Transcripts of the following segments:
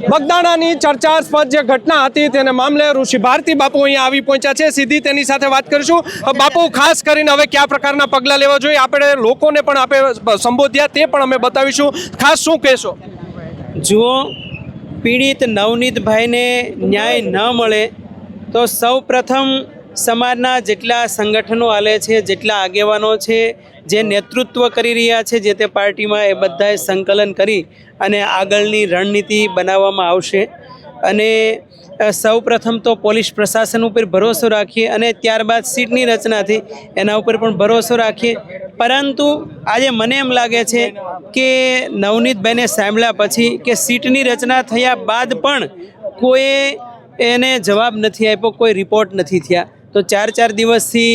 બગદાણાની ચર્ચાસ્પદ જે ઘટના હતી તેને મામલે ઋષિ ભારતી બાપુ અહીંયા આવી પહોંચ્યા છે। સીધી તેની સાથે વાત કરીશું। બાપુ, ખાસ કરીને હવે કયા પ્રકારના પગલાં લેવા જોઈએ, આપણે લોકોને પણ આપણે સંબોધ્યા તે પણ અમે બતાવીશું। ખાસ શું કહેશો? જુઓ, પીડિત નવનીતભાઈને ન્યાય ન મળે તો સૌ પ્રથમ સમાજના જેટલા સંગઠનો હાલે છે, જેટલા આગેવાનો છે, જે નેતૃત્વ કરી રહ્યા છે જે તે પાર્ટીમાં, એ બધાએ સંકલન કરી અને આગળની રણનીતિ બનાવવામાં આવશે। અને સૌ પ્રથમ તો પોલીસ પ્રશાસન ઉપર ભરોસો રાખીએ અને ત્યારબાદ સીટની રચનાથી એના ઉપર પણ ભરોસો રાખીએ। પરંતુ આજે મને એમ લાગે છે કે નવનીતભાઈને સાંભળ્યા પછી કે સીટની રચના થયા બાદ પણ કોઈ એને જવાબ નથી આપ્યો, કોઈ રિપોર્ટ નથી થયા, તો 4 દિવસથી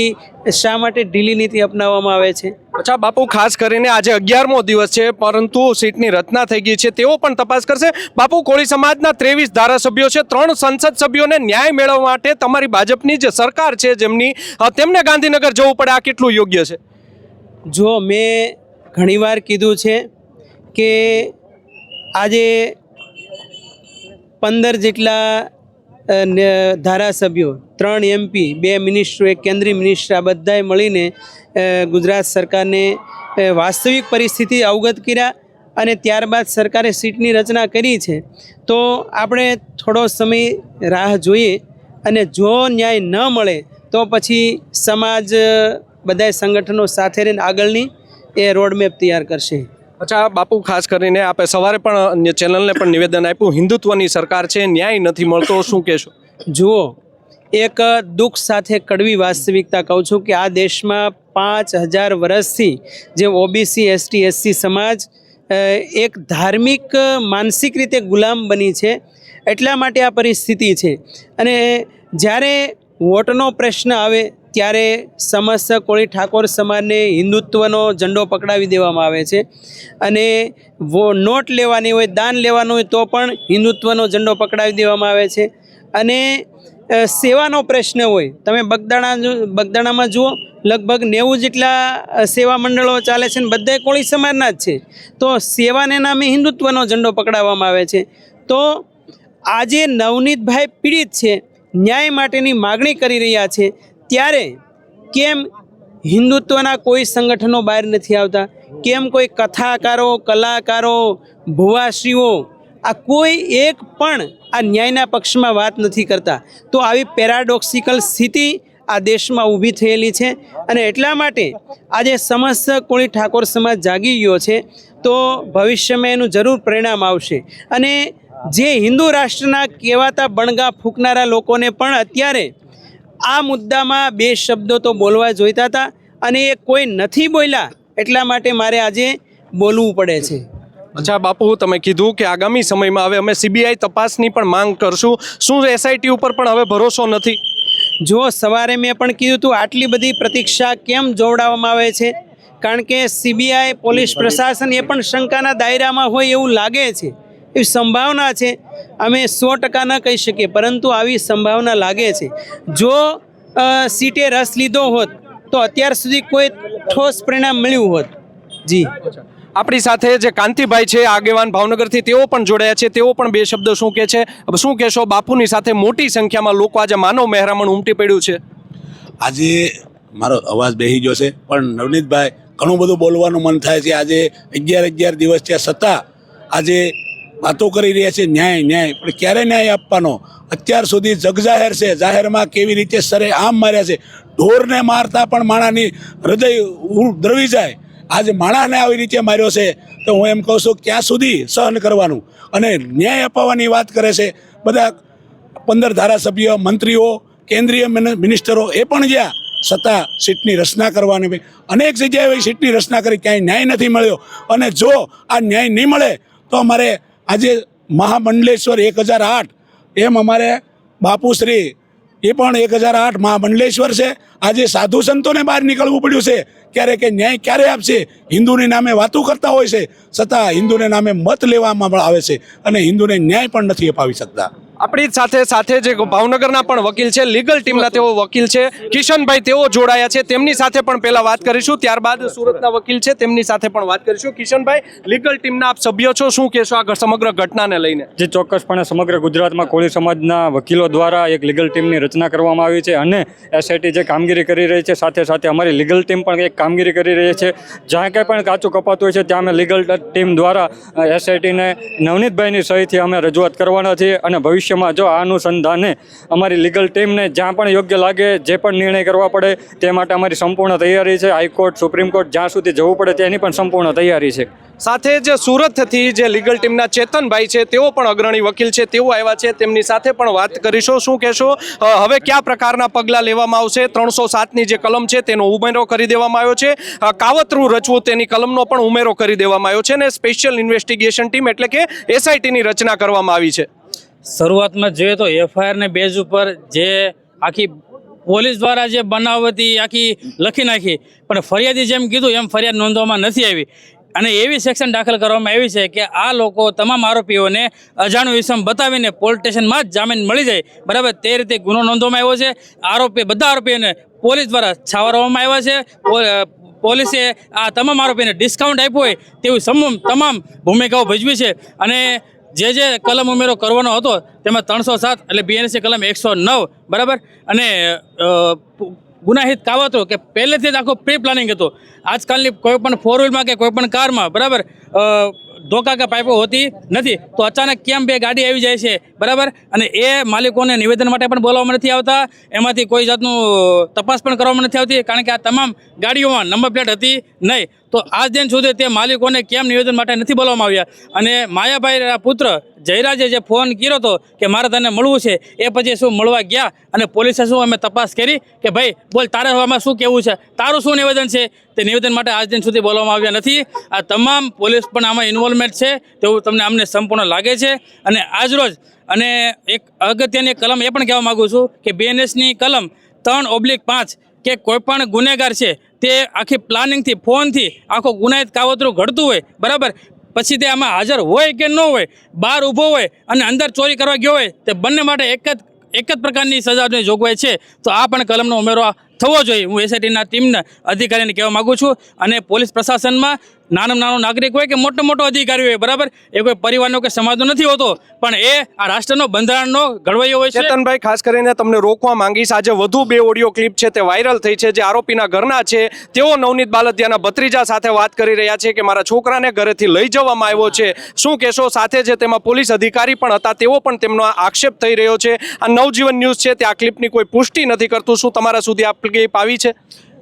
શા માટે ઢીલી નીતિ અપનાવવામાં આવે છે? અચ્છા બાપુ, ખાસ કરીને આજે 11મો દિવસ છે પરંતુ સીટની રચના થઈ ગઈ છે, તેઓ પણ તપાસ કરશે। બાપુ, કોળી સમાજના 23 ધારાસભ્યો છે, 3 સંસદ સભ્યોને ન્યાય મેળવવા માટે તમારી ભાજપની જે સરકાર છે તેમને ગાંધીનગર જવું પડે, આ કેટલું યોગ્ય છે? જો, મેં ઘણીવાર કીધું છે કે આજે 15 જેટલા ધારાસભ્યો, 3 MP, 2 મિનિસ્ટરો, 1 કેન્દ્રીય મિનિસ્ટર, આ બધાએ મળીને ગુજરાત સરકારને વાસ્તવિક પરિસ્થિતિ અવગત કર્યા અને ત્યારબાદ સરકારે સીટની રચના કરી છે। તો આપણે થોડો સમય રાહ જોઈએ અને જો ન્યાય ન મળે તો પછી સમાજ બધાએ સંગઠનો સાથે રહીને આગળની એ રોડમેપ તૈયાર કરશે। અચ્છા બાપુ, ખાસ કરીને આપણે સવારે પણ ચેનલને પણ નિવેદન આપ્યું, હિન્દુત્વની સરકાર છે, ન્યાય નથી મળતો, શું કહેશો? જુઓ, એક દુઃખ સાથે કડવી વાસ્તવિકતા કહું છું કે આ દેશમાં 5000 વર્ષથી જે OBC ST SC સમાજ એક ધાર્મિક માનસિક રીતે ગુલામ બની છે, એટલા માટે આ પરિસ્થિતિ છે। અને જ્યારે વોટનો પ્રશ્ન આવે ત્યારે સમસ્ત કોળી ઠાકોર સમાજને હિન્દુત્વનો ઝંડો પકડાવી દેવામાં આવે છે અને નોટ લેવાની હોય, દાન લેવાનું હોય તો પણ હિન્દુત્વનો ઝંડો પકડાવી દેવામાં આવે છે। અને સેવાનો પ્રશ્ન હોય, તમે બગદાણામાં જુઓ, લગભગ 90 જેટલા સેવા મંડળો ચાલે છે ને બધા કોળી સમાજના જ છે, તો સેવાને નામે હિન્દુત્વનો ઝંડો પકડાવવામાં આવે છે। તો આજે નવનીતભાઈ પીડિત છે, ન્યાય માટેની માગણી કરી રહ્યા છે, ત્યારે કેમ હિન્દુત્વના કોઈ સંગઠનો બહાર નથી આવતા? કેમ કોઈ કથાકારો, કલાકારો, ભુવાશ્રીઓ આ કોઈ એક પણ આ ન્યાયના પક્ષમાં વાત નથી કરતા? તો આવી પેરાડોક્સિકલ સ્થિતિ આ દેશમાં ઊભી થયેલી છે અને એટલા માટે આજે સમસ્ત કોળી ઠાકોર સમાજ જાગી ગયો છે, તો ભવિષ્યમાં એનું જરૂર પરિણામ આવશે। અને જે હિન્દુ રાષ્ટ્રના કહેવાતા બણગા ફૂંકનારા લોકોને પણ અત્યારે આ મુદ્દામાં 2 શબ્દો તો બોલવા જોઈતા હતા અને એ કોઈ નથી બોલ્યા, એટલા માટે મારે આજે બોલવું પડે છે। અચ્છા બાપુ, તમે કીધું કે આગામી સમયમાં હવે અમે CBI તપાસની પણ માંગ કરશું, શું SIT ઉપર પણ હવે ભરોસો નથી? જો, સવારે મેં પણ કીધું હતું, આટલી બધી પ્રતીક્ષા કેમ જોવડાવવામાં આવે છે? કારણ કે CBI, પોલીસ પ્રશાસન એ પણ શંકાના દાયરામાં હોય એવું લાગે છે, એવી સંભાવના છે। અમે 100% ન કહી શકીએ, પરંતુ આવી સંભાવના લાગે છે। જો સીટે રસ લીધો હોત તો અત્યાર સુધી કોઈ ઠોસ પરિણામ મળ્યું હોત। જી, આપણી સાથે જે કાંતિભાઈ છે, આગેવાન ભાવનગરથી, તેઓ પણ જોડાયા છે, તેઓ પણ 2 શબ્દો શું કહે છે? શું કહેશો? બાપુની સાથે મોટી સંખ્યામાં લોકો, આજે માનવ મહેરામણ ઉમટી પડ્યું છે। આજે મારો અવાજ બેસી ગયો છે, પણ નવનીતભાઈ ઘણું બધું બોલવાનું મન થાય છે। આજે 11 દિવસ થયા છતાં આજે વાતો કરી રહ્યા છે ન્યાય, પણ ક્યારે ન્યાય આપવાનો? અત્યાર સુધી જગજાહેર છે, જાહેરમાં કેવી રીતે સરે આમ માર્યા છે, ઢોરને મારતા પણ માણાની હૃદય દ્રવી જાય, આજે માણાને આવી રીતે માર્યો છે, તો હું એમ કહું છું ક્યાં સુધી સહન કરવાનું? અને ન્યાય અપાવવાની વાત કરે છે બધા 15 ધારાસભ્યો, મંત્રીઓ, કેન્દ્રીય મિનિસ્ટરો, એ પણ ગયા છતાં સીટની રચના કરવાની અનેક જગ્યાએ સીટની રચના કરી, ક્યાંય ન્યાય નથી મળ્યો। અને જો આ ન્યાય નહીં મળે તો અમારે આજે મહામંડલેશ્વર 1008, એમ અમારે બાપુશ્રી એ પણ 1008 મહામંડલેશ્વર છે। આજે સાધુ સંતોને બહાર નીકળવું પડ્યું છે, ક્યારે કે ન્યાય ક્યારે આપશે? હિન્દુની નામે વાતો કરતા હોય છે, છતાં હિન્દુને નામે મત લેવામાં આવે છે અને હિન્દુને ન્યાય પણ નથી અપાવી શકતા। આપણી સાથે જે ભાવનગરના પણ વકીલ છે, લીગલ ટીમના તેઓ વકીલ છે કિશનભાઈ, તેઓ જોડાયા છે. તેમની સાથે પણ પહેલા વાત કરીશું, ત્યારબાદ સુરતના વકીલ છે તેમની સાથે પણ વાત કરીશું. કિશનભાઈ, લીગલ ટીમના આપ સભ્ય છો, શું કહેશો આ સમગ્ર ઘટનાને લઈને? જે ચોક્કસપણે સમગ્ર ગુજરાતમાં કોળી સમાજના વકીલો દ્વારા એક લીગલ ટીમની રચના કરવામાં આવી છે અને એસઆઈટી જે કામગીરી કરી રહી છે, સાથે સાથે અમારી લીગલ ટીમ પણ એક કામગીરી કરી રહી છે. જ્યાં કંઈ પણ કાચું કપાતું હોય છે ત્યાં અમે લીગલ ટીમ દ્વારા એસઆઈટીને નવનીતભાઈની સહીથી અમે રજૂઆત કરવાના છીએ અને ભવિષ્યમાં જો આ અનુસંધાને અમારી લીગલ ટીમને જ્યાં પણ યોગ્ય લાગે જે પણ નિર્ણય કરવા પડે તે માટે અમારી સંપૂર્ણ તૈયારી છે. હાઈકોર્ટ, સુપ્રીમ કોર્ટ જ્યાં સુધી જવું પડે તેની પણ સંપૂર્ણ તૈયારી છે. સાથે જ સુરતથી જે લીગલ ટીમના ચેતનભાઈ છે તેઓ પણ અગ્રણી વકીલ છે, તેઓ આવ્યા છે, તેમની સાથે પણ વાત કરીશું. શું કહેશો, હવે કયા પ્રકારના પગલાં લેવામાં આવશે? 307ની જે કલમ છે તેનો ઉમેરો કરી દેવામાં આવ્યો છે, કાવતરું રચવું તેની કલમનો પણ ઉમેરો કરી દેવામાં આવ્યો છે અને સ્પેશિયલ ઇન્વેસ્ટિગેશન ટીમ એટલે કે એસઆઈટીની રચના કરવામાં આવી છે. શરૂઆતમાં જોઈએ તો એફઆઈઆરને બેઝ ઉપર જે આખી પોલીસ દ્વારા જે બનાવટી આખી લખી નાખી, પણ ફરિયાદી જેમ કીધું એમ ફરિયાદ નોંધવામાં નથી આવી અને એવી સેક્શન દાખલ કરવામાં આવી છે કે આ લોકો તમામ આરોપીઓને અજાણ્યું ઇસમ બતાવીને પોલીસ સ્ટેશનમાં જ જામીન મળી જાય, બરાબર, તે રીતે ગુનો નોંધવામાં આવ્યો છે. બધા આરોપીઓને પોલીસ દ્વારા છાવરવામાં આવ્યા છે. પોલીસે આ તમામ આરોપીને ડિસ્કાઉન્ટ આપ્યું હોય તેવી તમામ ભૂમિકાઓ ભજવી છે અને જે કલમ ઉમેરો કરવાનો હતો તેમાં 307 એટલે બીએનએસની કલમ 109, બરાબર, અને ગુનાહિત કાવતરું કે પહેલેથી જ આખું પ્રી પ્લાનિંગ હતું. આજકાલની કોઈ પણ ફોર વ્હીલમાં કે કોઈ પણ કારમાં, બરાબર, ધોકા કે પાઇપો હોતી નથી, તો અચાનક કેમ બે ગાડી આવી જાય છે, બરાબર, અને એ માલિકોને નિવેદન માટે પણ બોલાવવામાં નથી આવતા, એમાંથી કોઈ જાતનું તપાસ પણ કરવામાં નથી આવતી, કારણ કે આ તમામ ગાડીઓમાં નંબર પ્લેટ હતી નહીં. તો આજ દિન સુધી તે માલિકોને કેમ નિવેદન માટે નથી બોલાવવામાં આવ્યા? અને માયાભાઈના પુત્ર જયરાજે જે ફોન કર્યો હતો કે મારે તને મળવું છે, એ પછી શું મળવા ગયા અને પોલીસે શું અમે તપાસ કરી કે ભાઈ બોલ તારે આમાં શું કહેવું છે, તારું શું નિવેદન છે? તે નિવેદન માટે આજ દિન સુધી બોલાવવામાં આવ્યા નથી. આ તમામ પોલીસ પણ આમાં ઇન્વોલ્વમેન્ટ છે તેવું તમને અમને સંપૂર્ણ લાગે છે. અને આજરોજ અને એક અગત્યની કલમ એ પણ કહેવા માગું છું કે બીએનએસની કલમ 3/5 કે કોઈ પણ ગુનેગાર છે તે આખી પ્લાનિંગથી ફોનથી આખો ગુનાહિત કાવતરું ઘડતું હોય, બરાબર, પછી તે આમાં હાજર હોય કે ન હોય, બહાર ઊભો હોય અને અંદર ચોરી કરવા ગયો હોય, તે બંને માટે એક જ પ્રકારની સજાની જોગવાઈ છે. તો આ પણ કલમનો ઉમેરો થવો જોઈએ. હું એસઆઈટીના ટીમના અધિકારીને કહેવા માગું છું. અને પોલીસ પ્રશાસનમાં નાનો નાગરિક હોય કે મોટો અધિકારી હોય, બરાબર, એ કોઈ પરિવારનો કે સમાજનો નથી હોતો, પણ એ આ રાષ્ટ્રનો બંધારણનો ઘડવૈયો હોય છે. ચેતનભાઈ, ખાસ કરીને તમને રોકવા માંગીશ, આજે વધુ 2 ઓડિયો ક્લિપ છે તે વાયરલ થઈ છે, જે આરોપીના ઘરના છે. તેઓ નવનીત બાલદિયાના ભત્રીજા સાથે વાત કરી રહ્યા છે કે મારા છોકરાને ઘરેથી લઈ જવામાં આવ્યો છે. શું કહેશો? સાથે છે તેમાં પોલીસ અધિકારી પણ હતા, તેઓ પણ તેમનો આક્ષેપ થઈ રહ્યો છે. આ નવજીવન ન્યૂઝ છે તે આ ક્લિપની કોઈ પુષ્ટિ નથી કરતું. શું તમારા સુધી આ ક્લિપ આવી છે?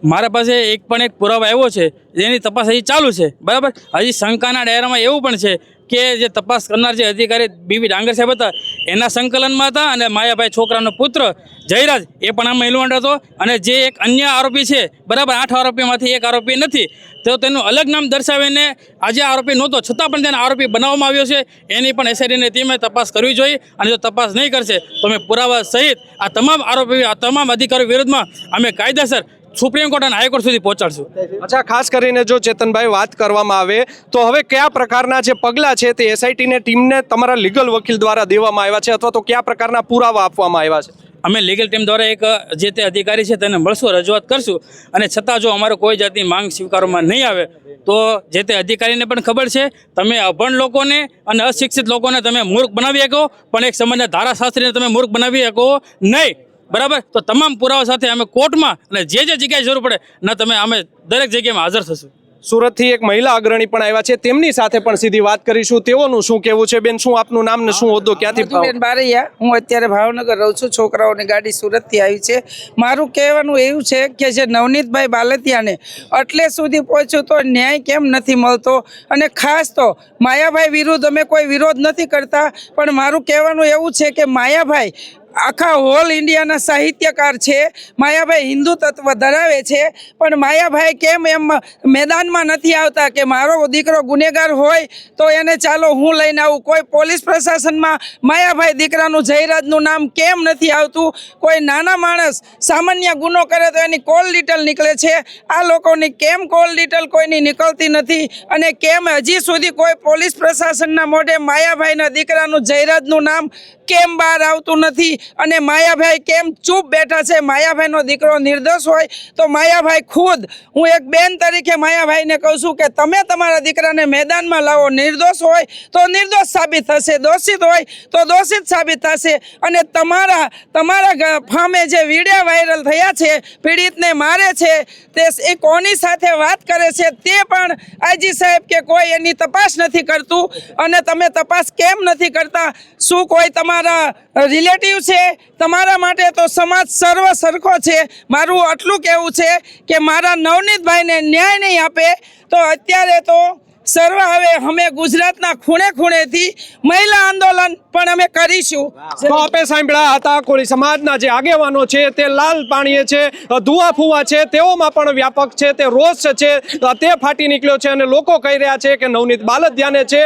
મારા પાસે એક પુરાવો આવ્યો છે, જેની તપાસ હજી ચાલુ છે, બરાબર. હજી શંકાના દાયરામાં એવું પણ છે કે જે તપાસ કરનાર જે અધિકારી બીબી ડાંગર સાહેબ હતા એના સંકલનમાં હતા અને માયાભાઈ છોકરાનો પુત્ર જયરાજ એ પણ આમાં ઇન્વોલ્વ હતો. અને જે એક અન્ય આરોપી છે, બરાબર, 8 આરોપીમાંથી એક આરોપી નથી, તો તેનું અલગ નામ દર્શાવીને આજે આરોપી નહોતો છતાં પણ તેને આરોપી બનાવવામાં આવ્યો છે. એની પણ એસઆઈટીની ટીમે તપાસ કરવી જોઈએ અને જો તપાસ નહીં કરશે તો અમે પુરાવા સહિત આ તમામ આરોપી, આ તમામ અધિકારીઓ વિરુદ્ધમાં અમે કાયદેસર સુપ્રીમ કોર્ટ અને હાઈકોર્ટ સુધી પહોંચાડશું. અચ્છા, ખાસ કરીને જો ચેતનભાઈ વાત કરવામાં આવે તો હવે કયા પ્રકારના જે પગલાં છે તે એસઆઈટીની ટીમને તમારા લીગલ વકીલ દ્વારા દેવામાં આવ્યા છે અથવા તો કયા પ્રકારના પુરાવા આપવામાં આવ્યા છે? અમે લીગલ ટીમ દ્વારા એક જે તે અધિકારી છે તેને મળશું, રજૂઆત કરશું અને છતાં જો અમારે કોઈ જાતની માંગ સ્વીકારવામાં નહીં આવે તો જે તે અધિકારીને પણ ખબર છે, તમે અભણ લોકોને અને અશિક્ષિત લોકોને તમે મૂર્ખ બનાવી શકો, પણ એક સમાજના ધારાશાસ્ત્રીને તમે મૂર્ખ બનાવી શકો નહીં, બરાબર. તો તમામ પુરાવા સાથે અમે કોર્ટમાં અને જે જગ્યાએ જરૂર પડે અમે દરેક જગ્યામાં હાજર થશું. સુરતથી એક મહિલા અગ્રણી પણ આવ્યા છે, તેમની સાથે પણ સીધી વાત કરીશું. તેઓનું શું કહેવું છે? બેન, શું આપનું નામ ને શું હોદ્દો, ક્યાંથી? બેન બારૈયા, હું અત્યારે ભાવનગર રહું છું. છોકરાઓની ગાડી સુરતથી આવી છે. મારું કહેવાનું એવું છે કે જે નવનીતભાઈ બાલદિયાને એટલે સુધી પહોંચ્યું તો ન્યાય કેમ નથી મળતો? અને ખાસ તો માયાભાઈ વિરુદ્ધ અમે કોઈ વિરોધ નથી કરતા, પણ મારું કહેવાનું એવું છે કે માયાભાઈ આખા હોલ ઇન્ડિયાના સાહિત્યકાર છે. માયાભાઈ હિન્દુ તત્વ ધરાવે છે, પણ માયાભાઈ કેમ એમ મેદાનમાં નથી આવતા કે મારો દીકરો ગુનેગાર હોય તો એને ચાલો હું લઈને આવું? કોઈ પોલીસ પ્રશાસનમાં માયાભાઈ દીકરાનું જયરાજનું નામ કેમ નથી આવતું? કોઈ નાના માણસ સામાન્ય ગુનો કરે તો એની કોલ ડિટેલ નીકળે છે, આ લોકોની કેમ કોલ ડિટેલ કોઈની નીકળતી નથી? અને કેમ હજી સુધી કોઈ પોલીસ પ્રશાસનના મોઢે માયાભાઈના દીકરાનું જયરાજનું નામ કેમ બહાર આવતું નથી? અને માયાભાઈ કેમ ચૂપ બેઠા છે? માયાભાઈનો દીકરો નિર્દોષ હોય તો માયાભાઈ ખુદ, હું એક બેન તરીકે માયાભાઈને કહું છું કે તમે તમારા દીકરાને મેદાનમાં લાવો. નિર્દોષ હોય તો નિર્દોષ સાબિત થશે, દોષિત હોય તો દોષિત સાબિત થશે. અને તમારા ફામે જે વિડીયો વાયરલ થયા છે, પીડિતને મારે છે, તે એ કોની સાથે વાત કરે છે તે પણ આઈજી સાહેબ કે કોઈ એની તપાસ નથી કરતું. અને તમે તપાસ કેમ નથી કરતા? શું કોઈ તમારા રિલેટિવ છે? તમારા માટે તો સમાજ સર્વ સરખો છે. મારું આટલું કહેવું છે કે મારા નવનીતભાઈને ન્યાય નહીં આપે તો અત્યારે તો સર્વ હવે અમે ગુજરાતના ખૂણે ખૂણેથી મહિલા આંદોલન પણ અમે કરીશું. તો આપે સાંભળ્યા હતા કોળી સમાજના જે આગેવાનો છે તે લાલ પાણીએ છે, ધુઆ ફુવા છે, તેઓમાં પણ વ્યાપક છે તે રોષ છે તે ફાટી નીકળ્યો છે. અને લોકો કહી રહ્યા છે કે નવનીત બાલદિયાને છે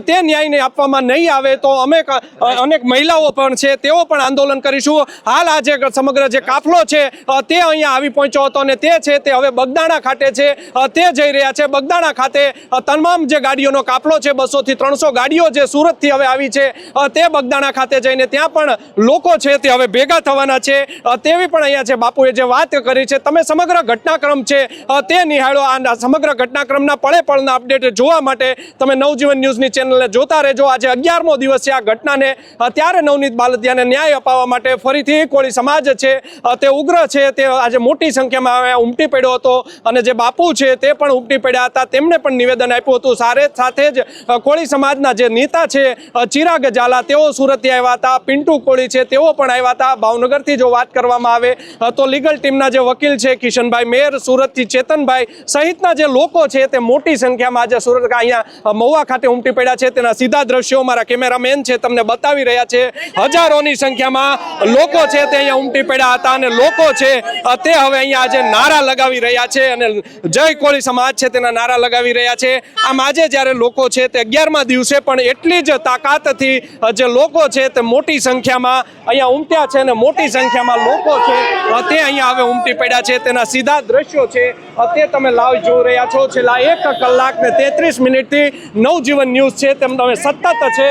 તે ન્યાયને આપવામાં નહીં આવે તો અમે અનેક મહિલાઓ પણ છે તેઓ પણ આંદોલન કરીશું. હાલ આ જે સમગ્ર જે કાફલો છે તે અહીંયા આવી પહોંચ્યો હતો અને તે છે તે હવે બગદાણા ખાતે છે તે જઈ રહ્યા છે. બગદાણા ખાતે તમામ જે ગાડીઓનો કાફલો છે 200 થી 300 ગાડીઓ જે સુરતથી હવે આવી છે તે બગદાણા ખાતે જઈને ત્યાં પણ લોકો છે તે હવે ભેગા થવાના છે તેવી પણ અહીંયા છે બાપુએ જે વાત કરી છે. તમે સમગ્ર ઘટનાક્રમ છે તે નિહાળો. આ સમગ્ર ઘટનાક્રમના પળે પળના અપડેટ જોવા માટે તમે નવજીવન ન્યૂઝની ચેનલને જોતા રહેજો. આજે 11મો દિવસ છે આ ઘટનાને, ત્યારે નવનીત બાલદિયાને ન્યાય અપાવવા માટે ફરીથી કોળી સમાજ છે તે ઉગ્ર છે, તે આજે મોટી સંખ્યામાં ઉમટી પડ્યો હતો. અને જે બાપુ છે તે પણ ઉમટી પડ્યા હતા, તેમને પણ નિવેદન આપ્યું હતું. સાથે જ કોળી સમાજના જે નેતા છે ચિરાગ ઝાલા તેઓ સુરતથી આવ્યા હતા, પિન્ટુ કોળી છે તેઓ પણ આવ્યા હતા. ભાવનગરથી જો વાત કરવામાં આવે તો લીગલ ટીમના જે વકીલ છે કિશનભાઈ મેર, સુરતથી ચેતનભાઈ સહિતના જે લોકો છે તે મોટી સંખ્યામાં આજે સુરત અહીંયા મહુવા ખાતે ઉમટી પડ્યા છે. તેના સીધા દ્રશ્યો મારા કેમેરામેન છે તમને બતાવી રહ્યા છે. હજારોની સંખ્યામાં લોકો છે તે અહીંયા ઉમટી પડ્યા હતા અને લોકો છે તે હવે અહીંયા આજે નારા લગાવી રહ્યા છે અને જય કોળી સમાજ છે તેના નારા લગાવી રહ્યા છે. આમ આજે જ્યારે લોકો છે તે 11મા દિવસે પણ એટલી જ તાકાતથી જે લોકો છે તે મોટી સંખ્યામાં અહીંયા ઉમટ્યા છે અને મોટી સંખ્યામાં લોકો છે તે અહીંયા હવે ઉમટી પડ્યા છે. તેના સીધા દ્રશ્યો છે તે તમે લાઈવ જોઈ રહ્યા છો. છેલ્લા 1 કલાક ને 33 મિનિટથી નવજીવન ન્યૂઝ છે તેમ તમે સતત છે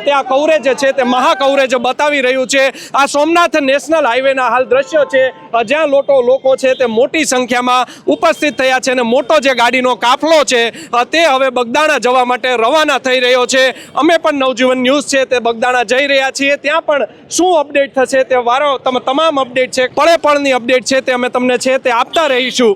તે આ કવરેજ છે તે મહા કવરેજ બતાવી રહ્યું છે. આ સોમનાથ નેશનલ હાઈવેના હાલ દ્રશ્યો છે જ્યાં લોકો છે તે મોટી સંખ્યામાં ઉપસ્થિત થયા છે અને મોટો જે ગાડીનો કાફલો છે તે હવે બગદાણા જવા માટે રવાના થઈ રહ્યો છે. અમે પણ નવજીવન ન્યૂઝ છે તે બગદાણા જઈ રહ્યા છીએ. ત્યાં પણ શું અપડેટ થશે તે તમામ અપડેટ છે, પળે પળની અપડેટ છે તે અમે તમને છે તે આપતા રહીશું.